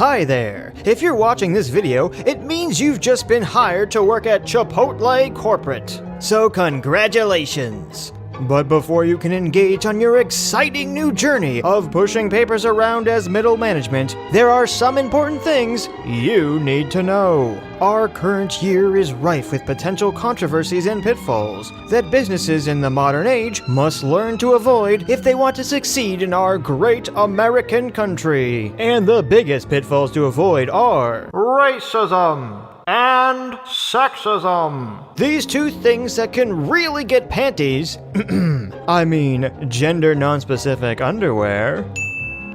Hi there! If you're watching this video, it means you've just been hired to work at Chipotle Corporate. So congratulations! But before you can engage on your exciting new journey of pushing papers around as middle management, there are some important things you need to know. Our current year is rife with potential controversies and pitfalls that businesses in the modern age must learn to avoid if they want to succeed in our great American country. And the biggest pitfalls to avoid are racism and sexism. These two things that can really get panties, I mean gender non-specific underwear,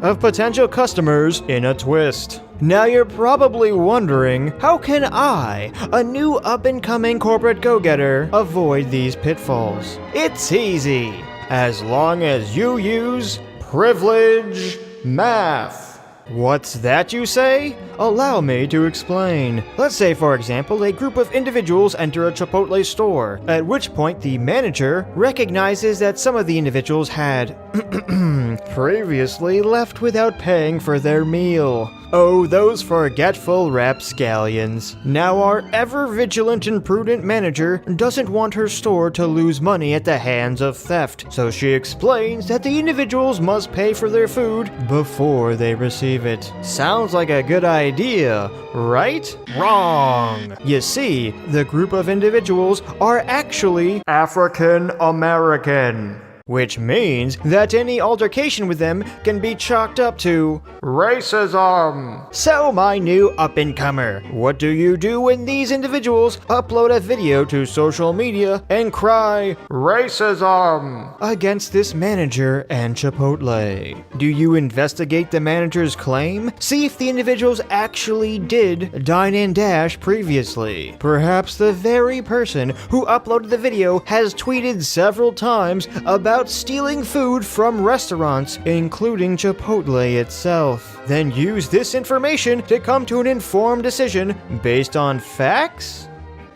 of potential customers in a twist. Now you're probably wondering, how can I, a new up-and-coming corporate go-getter, avoid these pitfalls? It's easy, as long as you use privilege math. What's that, you say? Allow me to explain. Let's say, for example, a group of individuals enter a Chipotle store, at which point the manager recognizes that some of the individuals had previously left without paying for their meal. Oh, those forgetful rapscallions. Now our ever-vigilant and prudent manager doesn't want her store to lose money at the hands of theft, so she explains that the individuals must pay for their food before they receive it. Sounds like a good idea, right? Wrong! You see, the group of individuals are actually African American, which means that any altercation with them can be chalked up to racism. So my new up-and-comer, what do you do when these individuals upload a video to social media and cry racism against this manager and Chipotle? Do you investigate the manager's claim? See if the individuals actually did dine and dash previously. Perhaps the very person who uploaded the video has tweeted several times about stealing food from restaurants, including Chipotle itself. Then use this information to come to an informed decision based on facts?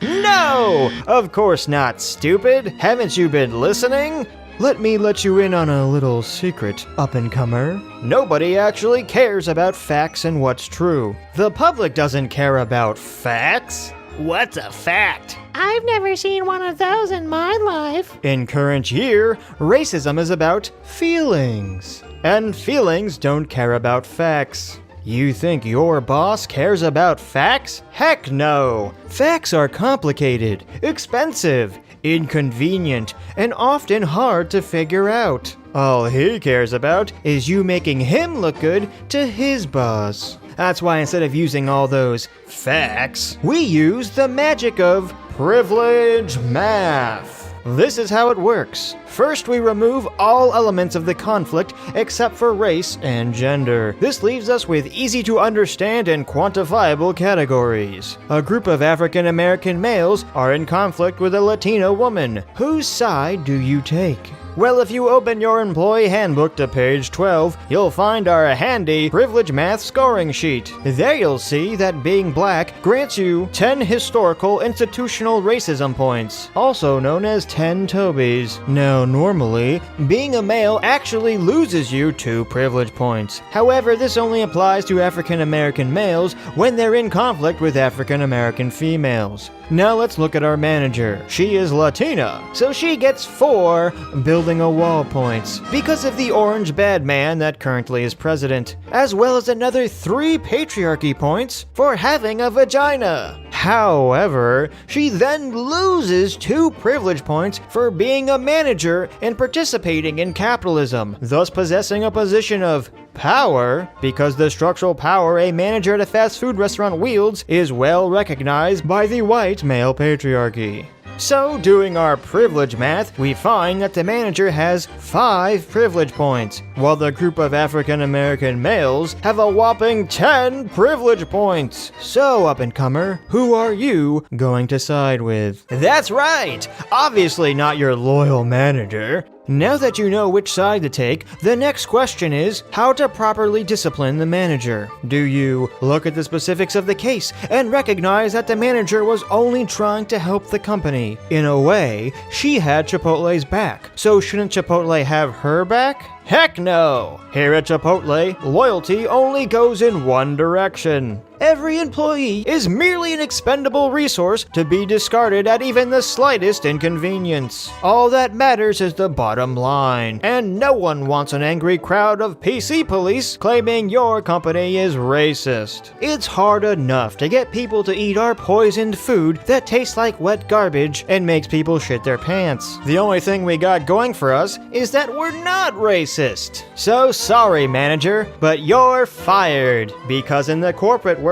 No! Of course not, stupid! Haven't you been listening? Let me let you in on a little secret, up-and-comer. Nobody actually cares about facts and what's true. The public doesn't care about facts. What's a fact? I've never seen one of those in my life. In current year, racism is about feelings. And feelings don't care about facts. You think your boss cares about facts? Heck no! Facts are complicated, expensive, inconvenient, and often hard to figure out. All he cares about is you making him look good to his boss. That's why instead of using all those facts, we use the magic of privilege math. This is how it works. First, we remove all elements of the conflict except for race and gender. This leaves us with easy to understand and quantifiable categories. A group of African American males are in conflict with a Latino woman. Whose side do you take? Well, if you open your employee handbook to page 12, you'll find our handy privilege math scoring sheet. There you'll see that being black grants you 10 historical institutional racism points, also known as 10 Tobies. Now, normally, being a male actually loses you 2 privilege points. However, this only applies to African American males when they're in conflict with African American females. Now let's look at our manager. She is Latina, so she gets 4 building a wall points because of the orange bad man that currently is president, as well as another 3 patriarchy points for having a vagina. However, she then loses 2 privilege points for being a manager and participating in capitalism, thus possessing a position of power, because the structural power a manager at a fast food restaurant wields is well recognized by the white male patriarchy. So, doing our privilege math, we find that the manager has 5 privilege points, while the group of African American males have a whopping 10 privilege points. So, up-and-comer, who are you going to side with? That's right! Obviously not your loyal manager. Now that you know which side to take, the next question is how to properly discipline the manager. Do you look at the specifics of the case and recognize that the manager was only trying to help the company? In a way, she had Chipotle's back, so shouldn't Chipotle have her back? Heck no! Here at Chipotle, loyalty only goes in one direction. Every employee is merely an expendable resource to be discarded at even the slightest inconvenience. All that matters is the bottom line, and no one wants an angry crowd of PC police claiming your company is racist. It's hard enough to get people to eat our poisoned food that tastes like wet garbage and makes people shit their pants. The only thing we got going for us is that we're not racist. So sorry, manager, but you're fired, because in the corporate world,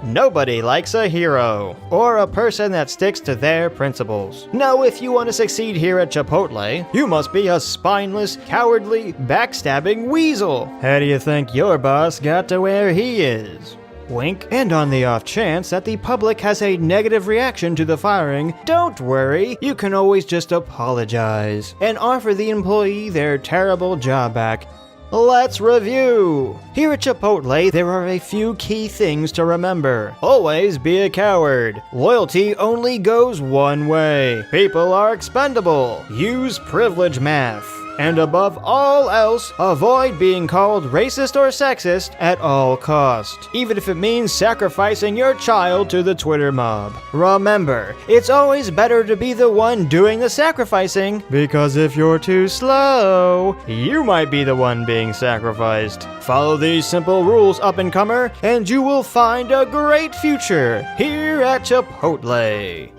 nobody likes a hero, or a person that sticks to their principles. No, if you want to succeed here at Chipotle, you must be a spineless, cowardly, backstabbing weasel. How do you think your boss got to where he is? Wink. And on the off chance that the public has a negative reaction to the firing, don't worry, you can always just apologize and offer the employee their terrible job back. Let's review! Here at Chipotle, there are a few key things to remember. Always be a coward. Loyalty only goes one way. People are expendable. Use privilege math. And above all else, avoid being called racist or sexist at all costs, even if it means sacrificing your child to the Twitter mob. Remember, it's always better to be the one doing the sacrificing, because if you're too slow, you might be the one being sacrificed. Follow these simple rules, up-and-comer, and you will find a great future here at Chipotle.